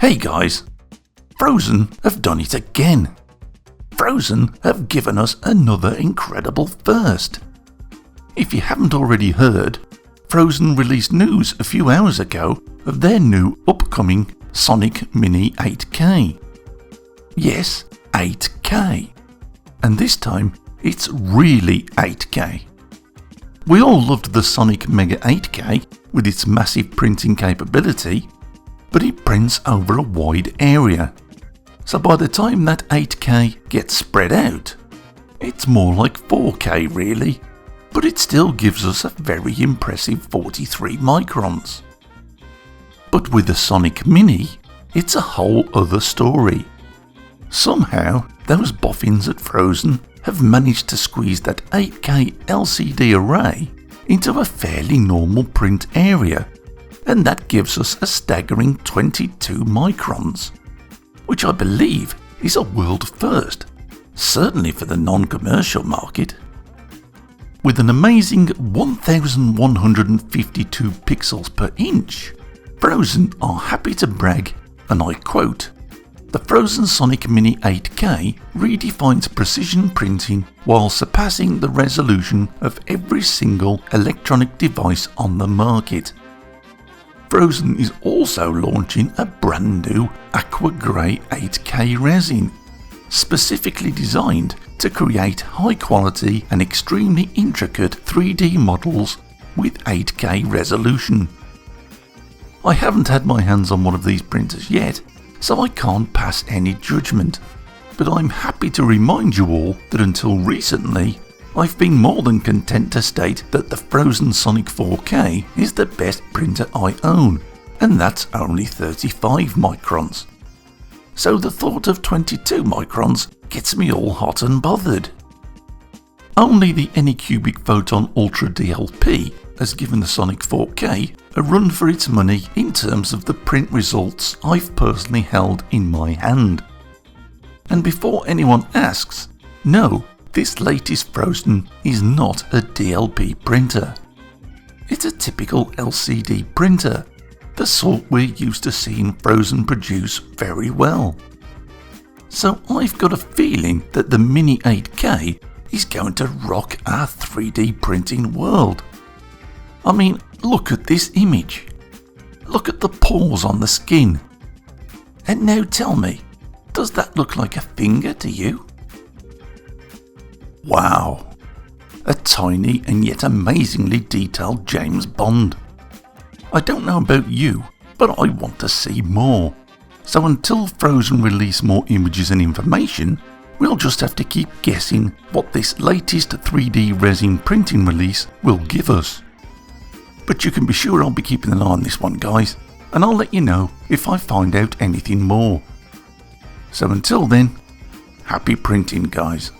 Hey guys, Phrozen have done it again. Phrozen have given us another incredible first. If you haven't already heard, Phrozen released news a few hours ago of their new upcoming Sonic Mini 8K. Yes, 8K. And this time, it's really 8K. We all loved the Sonic Mega 8K with its massive printing capability, but it prints over a wide area. So by the time that 8K gets spread out, it's more like 4K really, but it still gives us a very impressive 43 microns. But with the Sonic Mini, it's a whole other story. Somehow, those boffins at Phrozen have managed to squeeze that 8K LCD array into a fairly normal print area, and that gives us a staggering 22 microns, which I believe is a world first, certainly for the non-commercial market. With an amazing 1152 pixels per inch, Phrozen are happy to brag, and I quote, "The Phrozen Sonic Mini 8K redefines precision printing while surpassing the resolution of every single electronic device on the market." Phrozen is also launching a brand new aqua grey 8K resin, specifically designed to create high quality and extremely intricate 3D models with 8K resolution. I haven't had my hands on one of these printers yet, so I can't pass any judgment, but I'm happy to remind you all that until recently, I've been more than content to state that the Phrozen Sonic 4K is the best printer I own, and that's only 35 microns. So the thought of 22 microns gets me all hot and bothered. Only the Anycubic Photon Ultra DLP has given the Sonic 4K a run for its money in terms of the print results I've personally held in my hand. And before anyone asks, no, this latest Phrozen is not a DLP printer. It's a typical LCD printer, the sort we're used to seeing Phrozen produce very well. So I've got a feeling that the Mini 8K is going to rock our 3D printing world. I mean, look at this image. Look at the pores on the skin. And now tell me, does that look like a finger to you? Wow, a tiny and yet amazingly detailed James Bond. I don't know about you, but I want to see more. So until Phrozen release more images and information, we'll just have to keep guessing what this latest 3D resin printing release will give us. But you can be sure I'll be keeping an eye on this one, guys, and I'll let you know if I find out anything more. So until then, happy printing, guys.